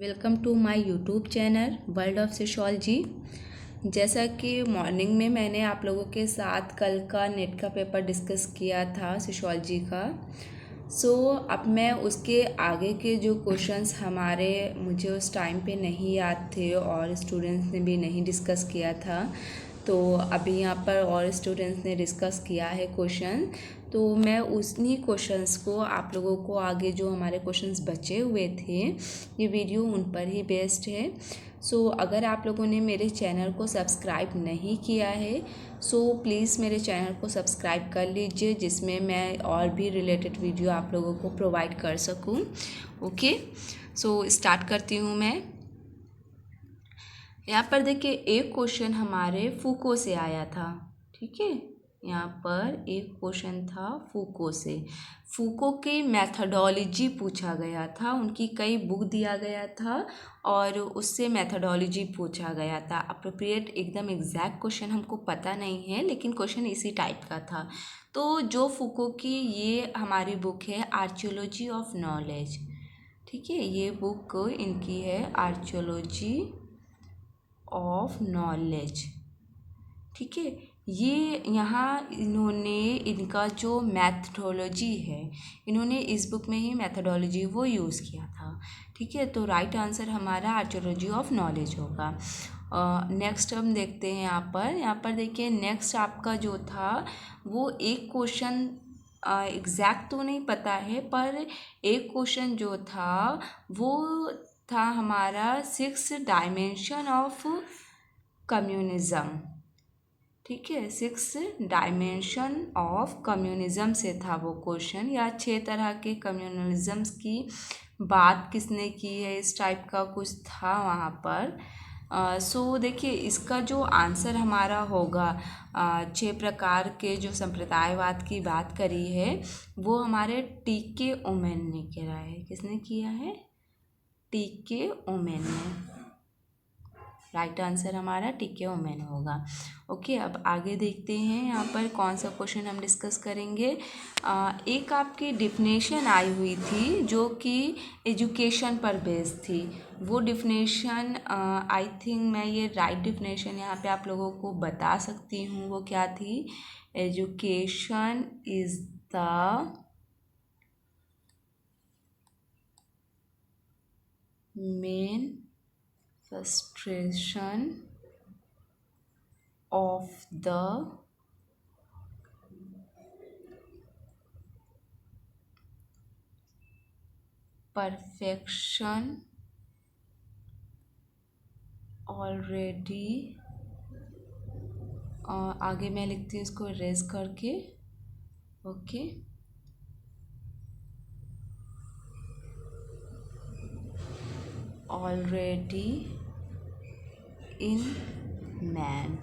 Welcome to my YouTube channel world of sociology. जैसा कि morning में मैंने आप लोगों के साथ कल का नेट का पेपर डिस्कस किया था सोशियोलॉजी का। अब मैं उसके आगे के जो क्वेश्चंस मुझे उस टाइम पे नहीं याद थे और स्टूडेंट्स ने भी नहीं डिस्कस किया था, तो अभी यहाँ पर और स्टूडेंट्स ने डिस्कस किया है क्वेश्चन। तो मैं उन्हीं क्वेश्चंस को आप लोगों को आगे जो हमारे क्वेश्चंस बचे हुए थे, ये वीडियो उन पर ही बेस्ड है। अगर आप लोगों ने मेरे चैनल को सब्सक्राइब नहीं किया है प्लीज़ मेरे चैनल को सब्सक्राइब कर लीजिए, जिसमें मैं और भी रिलेटेड वीडियो आप लोगों को प्रोवाइड कर सकूं। ओके, स्टार्ट करती हूँ मैं। यहाँ पर देखिए एक क्वेश्चन हमारे फूको से आया था। ठीक है, यहाँ पर एक क्वेश्चन था फूको से। फूको की मेथडोलॉजी पूछा गया था, उनकी कई बुक दिया गया था और उससे मेथडोलॉजी पूछा गया था। अप्रोप्रिएट एकदम एग्जैक्ट क्वेश्चन हमको पता नहीं है, लेकिन क्वेश्चन इसी टाइप का था। तो जो फूको की ये हमारी बुक है आर्कियोलॉजी ऑफ नॉलेज। ठीक है, ये बुक इनकी है आर्कियोलॉजी ऑफ नॉलेज। ठीक है, ये यहाँ इन्होंने इनका जो मैथडोलॉजी है, इन्होंने इस बुक में ही मैथडोलॉजी वो यूज़ किया था। ठीक है, तो राइट आंसर हमारा आर्कियोलॉजी ऑफ नॉलेज होगा। नेक्स्ट हम देखते हैं। यहाँ पर देखिए नेक्स्ट आपका जो था वो एक क्वेश्चन एग्जैक्ट तो नहीं पता है, पर एक क्वेश्चन जो था वो था हमारा 6 डायमेंशन ऑफ कम्युनिज़्म। ठीक है, 6 डायमेंशन ऑफ कम्युनिज़्म से था वो क्वेश्चन, या 6 तरह के कम्युनलिज़म्स की बात किसने की है, इस टाइप का कुछ था वहाँ पर। देखिए इसका जो आंसर हमारा होगा 6 प्रकार के जो संप्रदायवाद की बात करी है वो हमारे टी.के. ओमेन ने करा है। किसने किया है? टी.के. ओमेन ने। राइट आंसर हमारा टी.के. ओमेन होगा। ओके, अब आगे देखते हैं यहाँ पर कौन सा क्वेश्चन हम डिस्कस करेंगे। एक आपकी डिफिनेशन आई हुई थी जो कि एजुकेशन पर बेस्ड थी। वो डिफिनेशन आई थिंक मैं ये राइट डिफिनेशन यहाँ पे आप लोगों को बता सकती हूँ। वो क्या थी? Education is the main frustration of the perfection already। आगे मैं लिखती हूँ इसको रेज करके। Okay, already in man.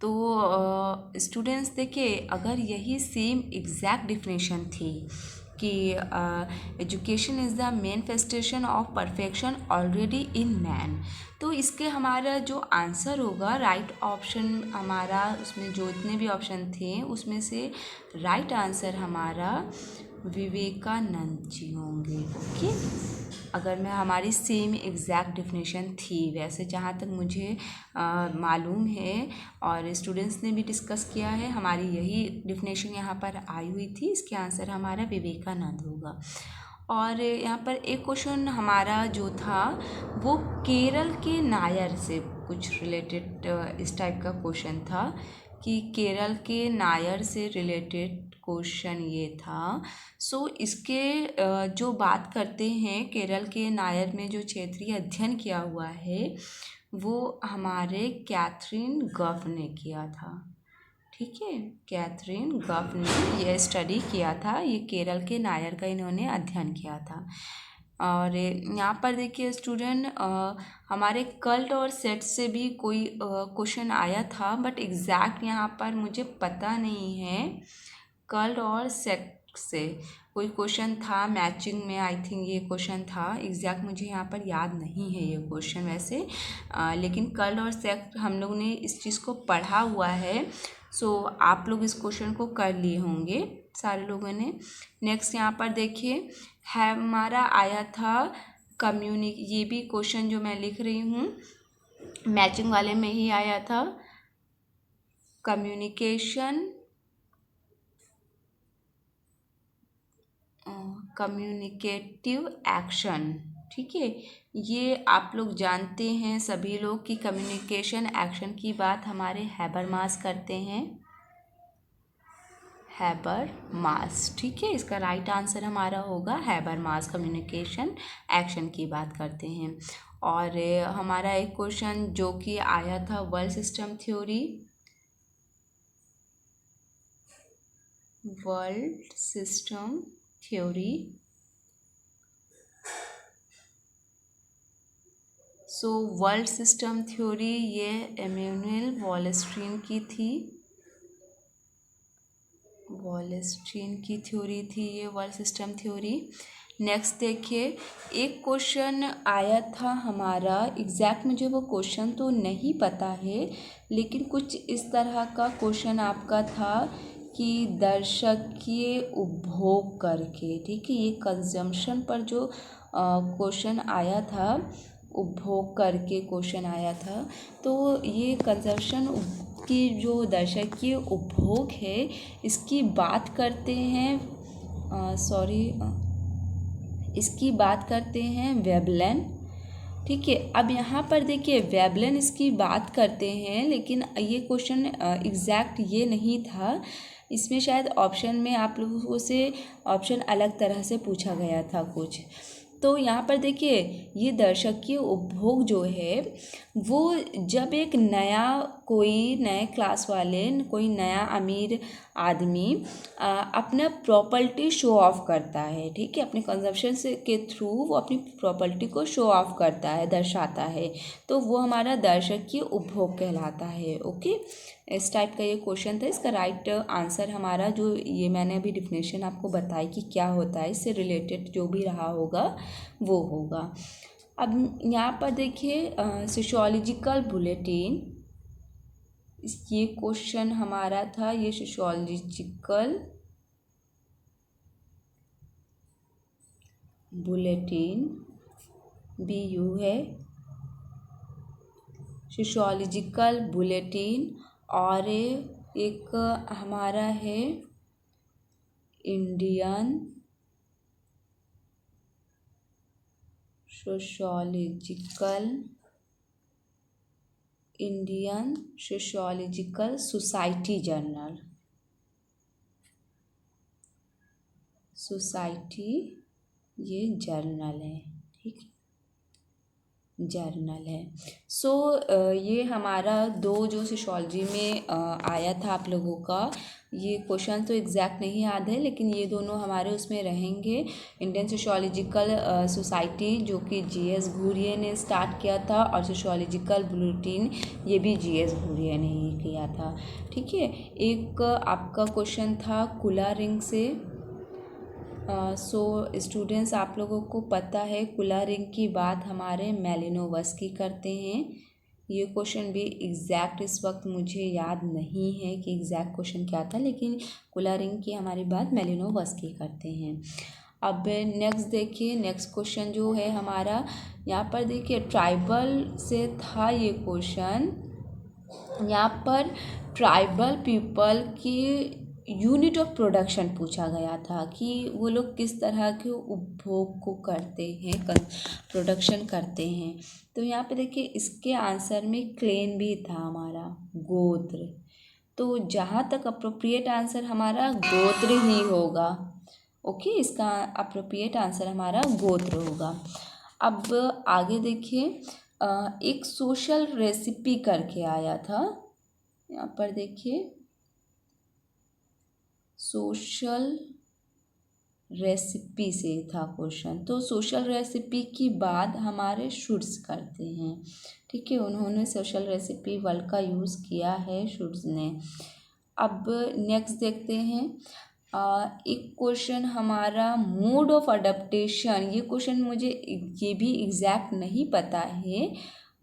तो स्टूडेंट्स देखिए, अगर यही सेम एग्जैक्ट डिफिनेशन थी कि education is the manifestation of perfection already in man, तो इसके हमारा जो आंसर होगा राइट ऑप्शन हमारा, उसमें जो इतने भी ऑप्शन थे उसमें से राइट आंसर हमारा विवेकानंद जी होंगे। ओके, अगर मैं हमारी सेम एग्जैक्ट डिफिनेशन थी वैसे, जहाँ तक मुझे मालूम है और स्टूडेंट्स ने भी डिस्कस किया है, हमारी यही डिफिनेशन यहाँ पर आई हुई थी। इसके आंसर हमारा विवेकानंद होगा। और यहाँ पर एक क्वेश्चन हमारा जो था वो केरल के नायर से कुछ रिलेटेड इस टाइप का क्वेश्चन था कि केरल के नायर से रिलेटेड क्वेश्चन ये था। इसके जो बात करते हैं केरल के नायर में जो क्षेत्रीय अध्ययन किया हुआ है वो हमारे कैथरीन गफ ने किया था। ठीक है, कैथरीन गफ ने यह स्टडी किया था, ये केरल के नायर का इन्होंने अध्ययन किया था। और यहाँ पर देखिए स्टूडेंट, हमारे कल्ट और सेट से भी कोई क्वेश्चन आया था, बट एग्जैक्ट यहाँ पर मुझे पता नहीं है। कल्ट और सेट से कोई क्वेश्चन था मैचिंग में, आई थिंक ये क्वेश्चन था। एग्जैक्ट मुझे यहाँ पर याद नहीं है ये क्वेश्चन वैसे, लेकिन कल्ट और सेट हम लोग ने इस चीज़ को पढ़ा हुआ है। आप लोग इस क्वेश्चन को कर लिए होंगे सारे लोगों ने। नेक्स्ट यहाँ पर देखिए हमारा आया था ये भी क्वेश्चन जो मैं लिख रही हूँ मैचिंग वाले में ही आया था। कम्युनिकेटिव एक्शन, ठीक है। ये आप लोग जानते हैं सभी लोग कि कम्युनिकेशन एक्शन की बात हमारे हैबरमास करते हैं, हैबरमास, ठीक है। इसका राइट आंसर हमारा होगा हैबरमास, कम्युनिकेशन एक्शन की बात करते हैं। और हमारा एक क्वेश्चन जो कि आया था world system theory, world system theory. World system theory ये इमैनुअल वॉलस्टीन की थी, वॉलस्टीन की थ्योरी थी ये वर्ल्ड सिस्टम थ्योरी। नेक्स्ट देखिए, एक क्वेश्चन आया था हमारा, एग्जैक्ट मुझे वो क्वेश्चन तो नहीं पता है, लेकिन कुछ इस तरह का क्वेश्चन आपका था कि दर्शकीय उपभोग करके, ठीक है। ये कंजम्पशन पर जो क्वेश्चन आया था, उपभोग करके क्वेश्चन आया था। तो ये कंजम्पशन की जो दर्शकीय उपभोग है इसकी बात करते हैं, इसकी बात करते हैं वेबलन, ठीक है। अब यहाँ पर देखिए वेबलन इसकी बात करते हैं, लेकिन ये क्वेश्चन एग्जैक्ट ये नहीं था, इसमें शायद ऑप्शन में आप लोगों से ऑप्शन अलग तरह से पूछा गया था कुछ। तो यहाँ पर देखिए ये दर्शकीय उपभोग जो है वो जब एक नया कोई नए क्लास वाले कोई नया अमीर आदमी अपना प्रॉपर्टी शो ऑफ करता है, ठीक है। अपने कंजम्पशन से के थ्रू वो अपनी प्रॉपर्टी को शो ऑफ करता है, दर्शाता है, तो वो हमारा दर्शकीय उपभोग कहलाता है। ओके, इस टाइप का ये क्वेश्चन था। इसका राइट आंसर हमारा जो ये मैंने अभी डिफिनेशन आपको बताई कि क्या होता है, इससे रिलेटेड जो भी रहा होगा वो होगा। अब यहाँ पर देखिए सोशियोलॉजिकल बुलेटिन, ये क्वेश्चन हमारा था, ये सोशियोलॉजिकल बुलेटिन BU है, सोशियोलॉजिकल बुलेटिन। और एक हमारा है Indian sociological society journal, society ये जर्नल है, ठीक, जर्नल है। ये हमारा दो जो सोशियोलॉजी में आया था आप लोगों का, ये क्वेश्चन तो एग्जैक्ट नहीं याद है, लेकिन ये दोनों हमारे उसमें रहेंगे। इंडियन सोशियोलॉजिकल सोसाइटी जो कि GS घुरिये ने स्टार्ट किया था, और सोशियोलॉजिकल बुलेटिन ये भी GS घुरिये ने ही किया था, ठीक है। एक आपका क्वेश्चन था कुलारिंग से। स्टूडेंट्स आप लोगों को पता है कुलारिंग की बात हमारे मैलिनोवस्की करते हैं। ये क्वेश्चन भी एग्जैक्ट इस वक्त मुझे याद नहीं है कि एग्जैक्ट क्वेश्चन क्या था, लेकिन कुलारिंग की हमारी बात मैलिनोवस्की करते हैं। अब नेक्स्ट देखिए, नेक्स्ट क्वेश्चन जो है हमारा यहाँ पर देखिए ट्राइबल से था ये क्वेश्चन। यहाँ पर ट्राइबल पीपल की यूनिट ऑफ प्रोडक्शन पूछा गया था कि वो लोग किस तरह के उपभोग को करते हैं, प्रोडक्शन करते हैं। तो यहाँ पे देखिए इसके आंसर में क्लेन भी था हमारा गोत्र, तो जहाँ तक अप्रोप्रिएट आंसर हमारा गोत्र ही होगा। ओके, इसका अप्रोप्रिएट आंसर हमारा गोत्र होगा। अब आगे देखिए एक सोशल रेसिपी करके आया था, यहाँ पर देखिए सोशल रेसिपी से था क्वेश्चन। तो सोशल रेसिपी की बात हमारे शुड्स करते हैं, ठीक है। उन्होंने सोशल रेसिपी वर्ड का यूज़ किया है शुड्स ने। अब नेक्स्ट देखते हैं एक क्वेश्चन हमारा मोड ऑफ अडेप्टेशन। ये क्वेश्चन मुझे ये भी एग्जैक्ट नहीं पता है,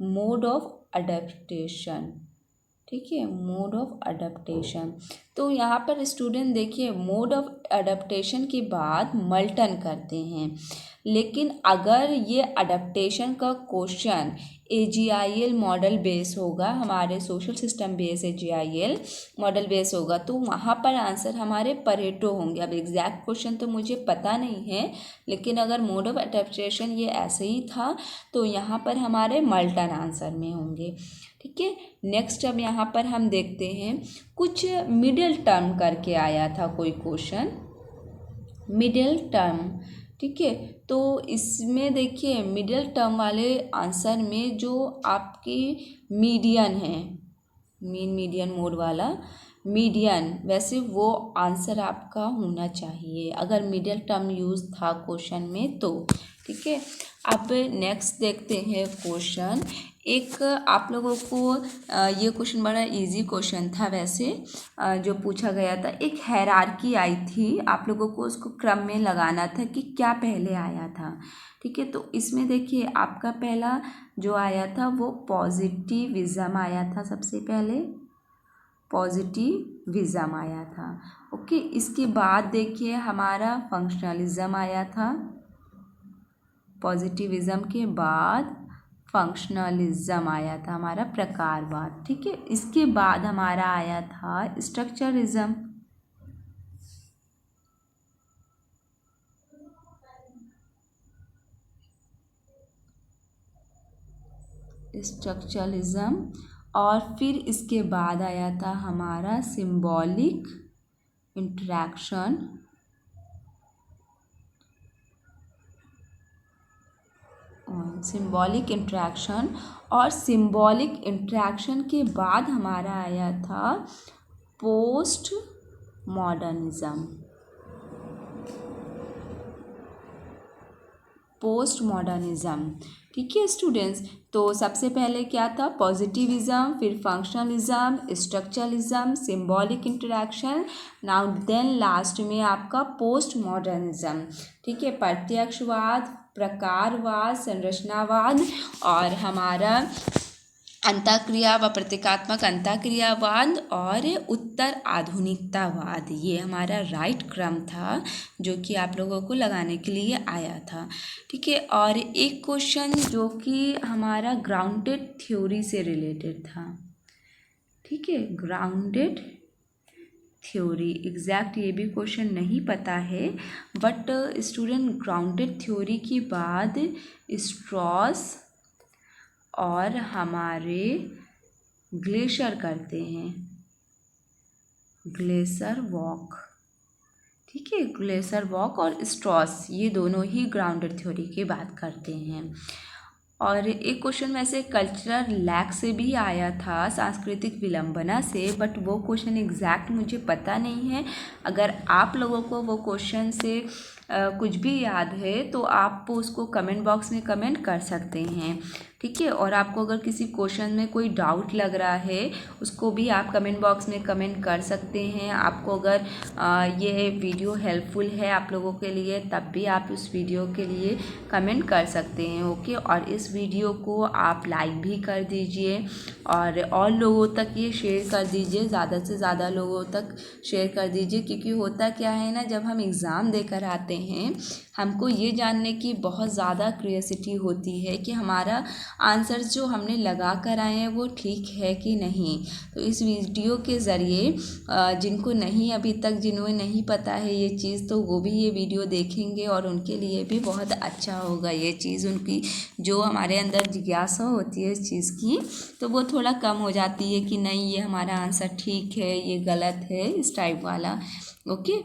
मोड ऑफ अडेप्टेशन, ठीक है, मोड ऑफ अडेप्टेशन। तो यहाँ पर स्टूडेंट देखिए मोड ऑफ अडेप्टेशन के बाद मल्टन करते हैं, लेकिन अगर ये अडेप्टेशन का क्वेश्चन AGIL मॉडल बेस होगा, हमारे social system base AGIL model base होगा, तो वहाँ पर आंसर हमारे परेटो होंगे। अब एग्जैक्ट क्वेश्चन तो मुझे पता नहीं है, लेकिन अगर मोड ऑफ अडेप्टेशन ये ऐसे ही था तो यहाँ पर हमारे मल्टन आंसर में होंगे। ठीक है, नेक्स्ट अब यहाँ पर हम देखते हैं कुछ मिडिल टर्म करके आया था कोई क्वेश्चन, मिडिल टर्म। ठीक है, तो इसमें देखिए मिडिल टर्म वाले आंसर में जो आपकी मीडियन है, मीडियन मोड वाला मीडियन, वैसे वो आंसर आपका होना चाहिए अगर मिडिल टर्म यूज़ था क्वेश्चन में तो। ठीक है, अब नेक्स्ट देखते हैं क्वेश्चन। एक आप लोगों को ये क्वेश्चन बड़ा इजी क्वेश्चन था वैसे, जो पूछा गया था। एक हायरार्की आई थी, आप लोगों को उसको क्रम में लगाना था कि क्या पहले आया था। ठीक है, तो इसमें देखिए आपका पहला जो आया था वो पॉजिटिविज्म आया था, सबसे पहले पॉजिटिविज्म आया था। ओके, इसके बाद देखिए हमारा फंक्शनलिज्म आया था, पॉजिटिविज्म के बाद फंक्शनलिज्म आया था हमारा प्रकारवाद। ठीक है, इसके बाद हमारा आया था स्ट्रक्चरिज्म। स्ट्रक्चरलिज्म और फिर इसके बाद आया था हमारा सिंबॉलिक इंटरैक्शन, सिंबॉलिक इंटरैक्शन, और सिंबॉलिक इंटरैक्शन के बाद हमारा आया था पोस्ट मॉडर्निज्म। Post modernism. ठीक है स्टूडेंट्स, तो सबसे पहले क्या था पॉजिटिविज्म, फिर functionalism, structuralism, symbolic interaction, now then last में आपका पोस्ट मॉडर्निज्म। ठीक है, प्रत्यक्षवाद, प्रकारवाद, संरचनावाद और हमारा अंतःक्रिया व प्रतीकात्मक अंतःक्रियावाद और उत्तर आधुनिकतावाद, ये हमारा राइट क्रम था जो कि आप लोगों को लगाने के लिए आया था। ठीक है, और एक क्वेश्चन जो कि हमारा ग्राउंडेड थ्योरी से रिलेटेड था। ठीक है, ग्राउंडेड थ्योरी, एग्जैक्ट ये भी क्वेश्चन नहीं पता है, बट स्टूडेंट ग्राउंडेड थ्योरी के बाद स्ट्रॉस और हमारे ग्लेशियर करते हैं, ग्लेशियर वॉक। ठीक है, ग्लेशियर वॉक और स्ट्रॉस ये दोनों ही ग्राउंडेड थ्योरी की बात करते हैं। और एक क्वेश्चन वैसे कल्चरल लैक से भी आया था, सांस्कृतिक विलंबना से, बट वो क्वेश्चन एग्जैक्ट मुझे पता नहीं है। अगर आप लोगों को वो क्वेश्चन से कुछ भी याद है तो आप उसको कमेंट बॉक्स में कमेंट कर सकते हैं। ठीक है, और आपको अगर किसी क्वेश्चन में कोई डाउट लग रहा है उसको भी आप कमेंट बॉक्स में कमेंट कर सकते हैं। आपको अगर ये वीडियो हेल्पफुल है आप लोगों के लिए तब भी आप उस वीडियो के लिए कमेंट कर सकते हैं। ओके, और इस वीडियो को आप लाइक भी कर दीजिए और लोगों तक ये शेयर कर दीजिए, ज़्यादा से ज़्यादा लोगों तक शेयर कर दीजिए, क्योंकि होता क्या है ना, जब हम एग्ज़ाम देकर आते हैं हमको ये जानने की बहुत ज़्यादा क्यूरियोसिटी होती है कि हमारा आंसर जो हमने लगा कर आए हैं वो ठीक है कि नहीं। तो इस वीडियो के ज़रिए जिनको नहीं अभी तक जिन्हें नहीं पता है ये चीज़, तो वो भी ये वीडियो देखेंगे और उनके लिए भी बहुत अच्छा होगा ये चीज़। उनकी जो हमारे अंदर जिज्ञासा होती है इस चीज़ की, तो वो थोड़ा कम हो जाती है कि नहीं ये हमारा आंसर ठीक है ये गलत है, इस टाइप वाला। ओके,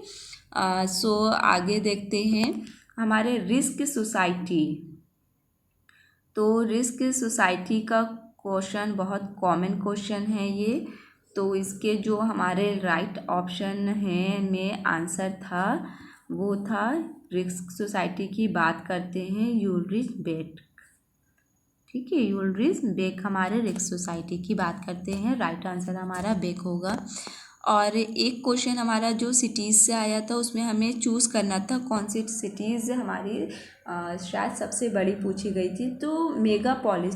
सो आगे देखते हैं हमारे रिस्क सोसाइटी। तो रिस्क सोसाइटी का क्वेश्चन बहुत कॉमन क्वेश्चन है ये, तो इसके जो हमारे राइट ऑप्शन हैं में आंसर था वो था रिस्क सोसाइटी की बात करते हैं यूलरिच बेक। ठीक है, यूलरिच बेक हमारे रिस्क सोसाइटी की बात करते हैं, राइट आंसर हमारा बेक होगा। और एक क्वेश्चन हमारा जो सिटीज़ से आया था उसमें हमें चूज़ करना था कौन सी सिटीज़ हमारी शायद सबसे बड़ी पूछी गई थी, तो मेगापोलिस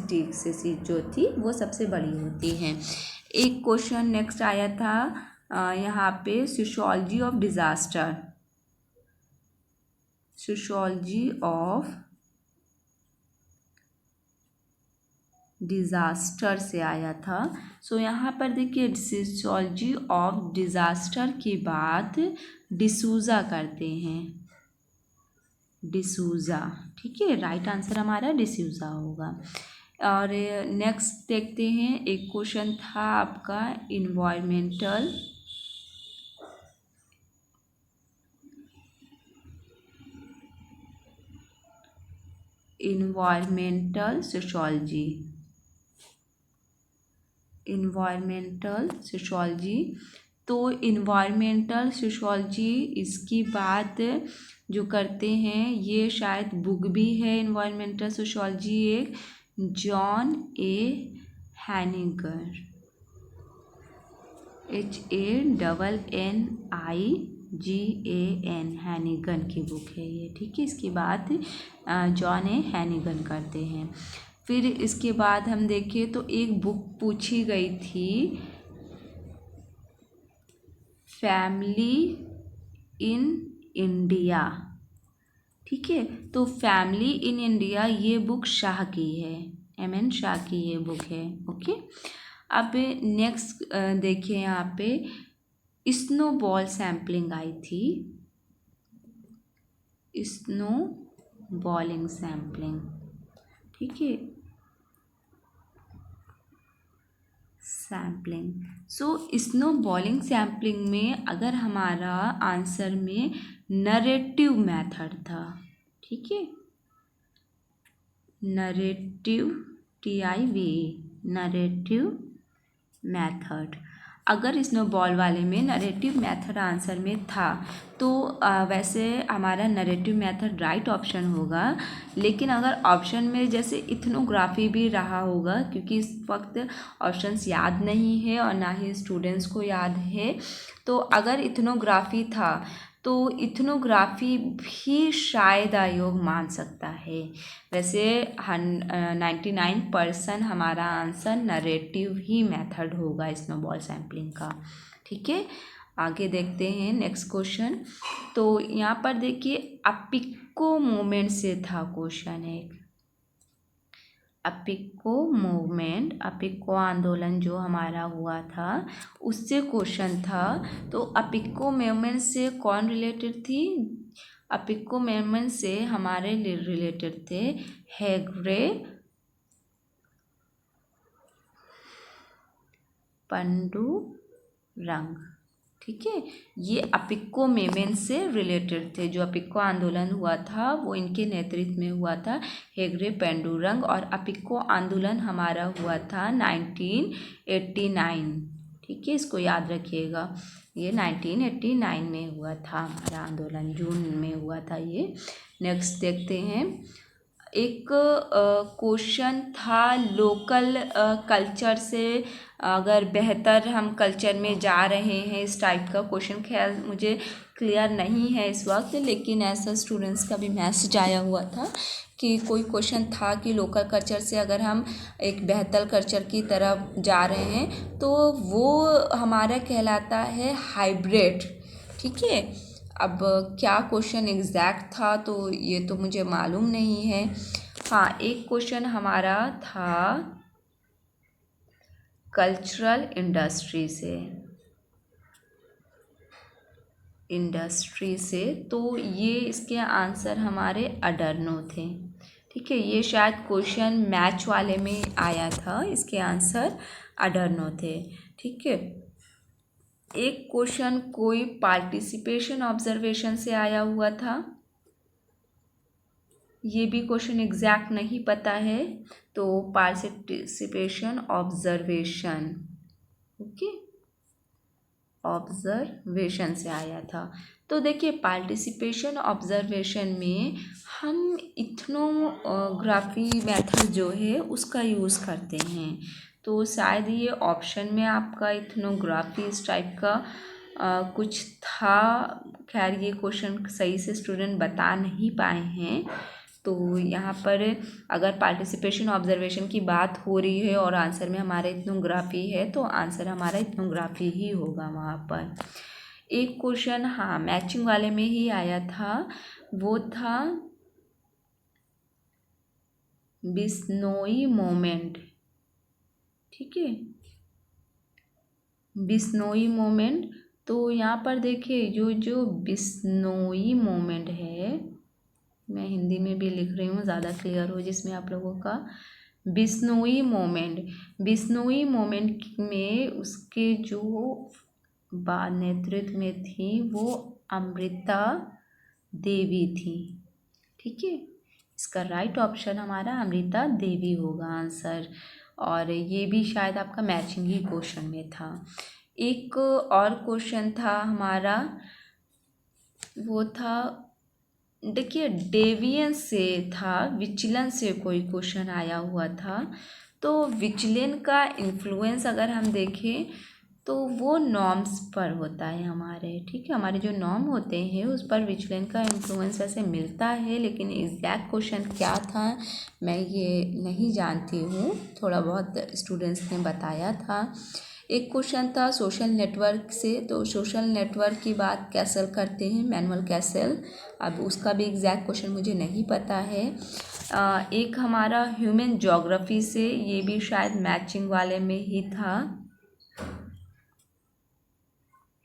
जो थी वो सबसे बड़ी होती हैं। एक क्वेश्चन नेक्स्ट आया था यहाँ पे sociology of disaster, sociology of disaster से आया था। सो यहाँ पर देखिए सोशियोलॉजी ऑफ डिज़ास्टर की बात डिसूज़ा करते हैं, डिसूज़ा, ठीक है, राइट आंसर हमारा डिसूज़ा होगा। और नेक्स्ट देखते हैं, एक क्वेश्चन था आपका इन्वायरमेंटल सोशियोलॉजी, इन्वायरमेंटल सोशियोलॉजी। तो इन्वायरमेंटल सोशियोलॉजी इसकी बात जो करते हैं, ये शायद बुक भी है इन्वायरमेंटल सोशियोलॉजी, एक जॉन ए हैनिगर, HANNIGAN, हैनिगन की बुक है ये, ठीक है। इसकी बात जॉन ए हैनिगन करते हैं। फिर इसके बाद हम देखें तो एक बुक पूछी गई थी, फैमिली इन इंडिया, ठीक है। तो फैमिली इन इंडिया ये बुक शाह की है, MN शाह की ये बुक है, ओके। अब नेक्स्ट देखिए, यहाँ पे स्नो बॉल सैम्पलिंग आई थी, स्नो बॉलिंग सैम्पलिंग, ठीक है, सैम्पलिंग। सो स्नो बॉलिंग सैम्पलिंग में अगर हमारा आंसर में नरेटिव मेथड था, ठीक है, नरेटिव, TIV, नरेटिव मेथड, अगर स्नोबॉल वाले में नरेटिव मेथड आंसर में था तो वैसे हमारा नरेटिव मेथड राइट ऑप्शन होगा। लेकिन अगर ऑप्शन में जैसे इथनोग्राफी भी रहा होगा, क्योंकि इस वक्त ऑप्शंस याद नहीं है और ना ही स्टूडेंट्स को याद है, तो अगर इथनोग्राफी था तो इथनोग्राफी भी शायद आयोग मान सकता है। वैसे 99% हमारा आंसर नरेटिव ही मेथड होगा स्नोबॉल सैम्पलिंग का, ठीक है। आगे देखते हैं नेक्स्ट क्वेश्चन। तो यहाँ पर देखिए अपिको मूवमेंट से था क्वेश्चन एक, अपिको मूवमेंट, अपिको आंदोलन जो हमारा हुआ था उससे क्वेश्चन था। तो अपिको मूवमेंट से कौन रिलेटेड थी? अपिको मूवमेंट से हमारे रिलेटेड थे हेगड़े पंडुरंग, ठीक है। ये अपिको मूवमेंट से रिलेटेड थे, जो अपिको आंदोलन हुआ था वो इनके नेतृत्व में हुआ था, हेगड़े पेंडुरंग। और अपिको आंदोलन हमारा हुआ था 1989, ठीक है, इसको याद रखिएगा, ये 1989 में हुआ था हमारा आंदोलन, जून में हुआ था ये। नेक्स्ट देखते हैं, एक क्वेश्चन था लोकल कल्चर से अगर बेहतर हम कल्चर में जा रहे हैं, इस टाइप का क्वेश्चन। खैर मुझे क्लियर नहीं है इस वक्त, लेकिन ऐसा स्टूडेंट्स का भी मैसेज आया हुआ था कि कोई क्वेश्चन था कि लोकल कल्चर से अगर हम एक बेहतर कल्चर की तरफ जा रहे हैं तो वो हमारा कहलाता है हाइब्रिड, ठीक है। अब क्या क्वेश्चन एग्जैक्ट था तो ये तो मुझे मालूम नहीं है। हाँ, एक क्वेश्चन हमारा था कल्चरल इंडस्ट्री से, तो ये इसके आंसर हमारे अडर्नो थे, ठीक है। ये शायद क्वेश्चन मैच वाले में आया था, इसके आंसर अडर्नो थे, ठीक है। एक क्वेश्चन कोई पार्टिसिपेशन ऑब्जर्वेशन से आया हुआ था, ये भी क्वेश्चन एग्जैक्ट नहीं पता है, तो पार्टिसिपेशन ऑब्जर्वेशन, ओके, ऑब्जर्वेशन से आया था। तो देखिए पार्टिसिपेशन ऑब्जर्वेशन में हम इथनोग्राफी मेथड जो है उसका यूज़ करते हैं, तो शायद ये ऑप्शन में आपका इथनोग्राफी इस टाइप का कुछ था। खैर ये क्वेश्चन सही से स्टूडेंट बता नहीं पाए हैं, तो यहाँ पर अगर पार्टिसिपेशन ऑब्जर्वेशन की बात हो रही है और आंसर में हमारा इथनोग्राफी है तो आंसर हमारा इथनोग्राफी ही होगा वहाँ पर। एक क्वेश्चन हाँ मैचिंग वाले में ही आया था, वो था बिश्नोई मोमेंट। ठीक है, बिश्नोई मोमेंट। तो यहाँ पर देखिए जो बिश्नोई मोमेंट है, मैं हिंदी में भी लिख रही हूँ ज़्यादा क्लियर हो जिसमें आप लोगों का। बिश्नोई मोमेंट, बिश्नोई मोमेंट में उसके जो नेतृत्व में थी वो अमृता देवी थी। ठीक है, इसका राइट ऑप्शन हमारा अमृता देवी होगा आंसर। और ये भी शायद आपका मैचिंग ही क्वेश्चन में था। एक और क्वेश्चन था हमारा, वो था देखिए डेविएंस से था, विचलन से कोई क्वेश्चन आया हुआ था। तो विचलन का इन्फ्लुएंस अगर हम देखें तो वो नॉर्म्स पर होता है हमारे। ठीक है, हमारे जो नॉर्म होते हैं उस पर विचलन का इन्फ्लुएंस वैसे मिलता है, लेकिन एग्जैक्ट क्वेश्चन क्या था मैं ये नहीं जानती हूँ, थोड़ा बहुत स्टूडेंट्स ने बताया था। एक क्वेश्चन था सोशल नेटवर्क से, तो सोशल नेटवर्क की बात कैसल करते हैं, मैनुअल कैसल। अब उसका भी एग्जैक्ट क्वेश्चन मुझे नहीं पता है। एक हमारा ह्यूमन ज्योग्राफी से, ये भी शायद मैचिंग वाले में ही था,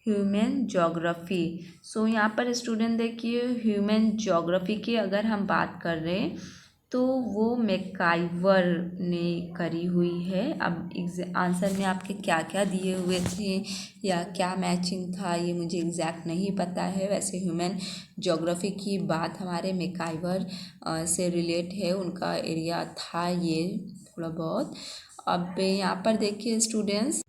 ह्यूमन ज्योग्राफी। सो यहाँ पर स्टूडेंट देखिए ह्यूमन ज्योग्राफी की अगर हम बात कर रहे हैं तो वो मैकाइवर ने करी हुई है। अब आंसर में आपके क्या क्या दिए हुए थे या क्या मैचिंग था ये मुझे एग्जैक्ट नहीं पता है। वैसे ह्यूमन ज्योग्राफी की बात हमारे मैकाइवर से रिलेट है, उनका एरिया था ये थोड़ा बहुत। अब यहाँ पर देखिए स्टूडेंट्स,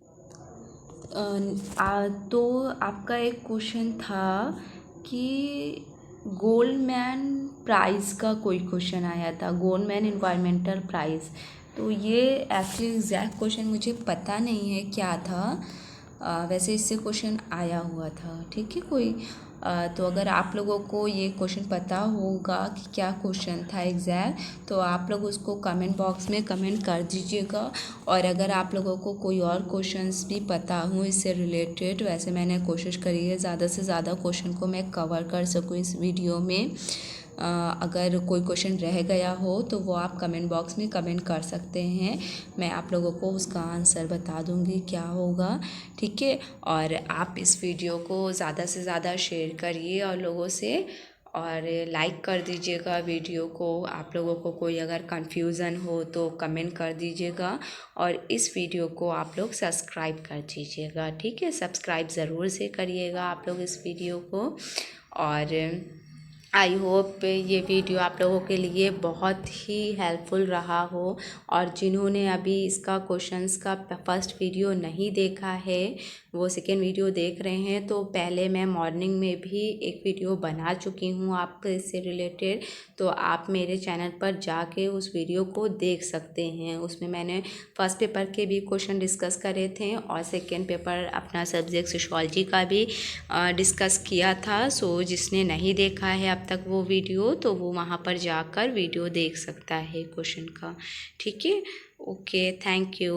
तो आपका एक क्वेश्चन था कि गोल्डमैन प्राइज़ का कोई क्वेश्चन आया था, गोल्डमैन इन्वायरमेंटल प्राइज़। तो ये एक्चुअली एग्जैक्ट क्वेश्चन मुझे पता नहीं है क्या था, वैसे इससे क्वेश्चन आया हुआ था। ठीक है, कोई तो अगर आप लोगों को ये क्वेश्चन पता होगा कि क्या क्वेश्चन था एग्जैक्ट, तो आप लोग उसको कमेंट बॉक्स में कमेंट कर दीजिएगा। और अगर आप लोगों को कोई और क्वेश्चंस भी पता हो इससे रिलेटेड, वैसे मैंने कोशिश करी है ज़्यादा से ज़्यादा क्वेश्चन को मैं कवर कर सकूँ इस वीडियो में। अगर कोई क्वेश्चन रह गया हो तो वो आप कमेंट बॉक्स में कमेंट कर सकते हैं, मैं आप लोगों को उसका आंसर बता दूंगी क्या होगा। ठीक है, और आप इस वीडियो को ज़्यादा से ज़्यादा शेयर करिए और लोगों से, और लाइक कर दीजिएगा वीडियो को। आप लोगों को कोई अगर कन्फ्यूज़न हो तो कमेंट कर दीजिएगा, और इस वीडियो को आप लोग सब्सक्राइब कर दीजिएगा। ठीक है, सब्सक्राइब ज़रूर से करिएगा आप लोग इस वीडियो को। और आई होप ये वीडियो आप लोगों के लिए बहुत ही हेल्पफुल रहा हो। और जिन्होंने अभी इसका क्वेश्चंस का फर्स्ट वीडियो नहीं देखा है वो सेकेंड वीडियो देख रहे हैं, तो पहले मैं मॉर्निंग में भी एक वीडियो बना चुकी हूँ आपको इससे रिलेटेड, तो आप मेरे चैनल पर जाके उस वीडियो को देख सकते हैं। उसमें मैंने फर्स्ट पेपर के भी क्वेश्चन डिस्कस करे थे और सेकेंड पेपर अपना सब्जेक्ट सोशियोलॉजी का भी डिस्कस किया था। सो जिसने नहीं देखा है अब तक वो वीडियो, तो वो वहाँ पर जाकर वीडियो देख सकता है क्वेश्चन का। ठीक है, ओके, थैंक यू।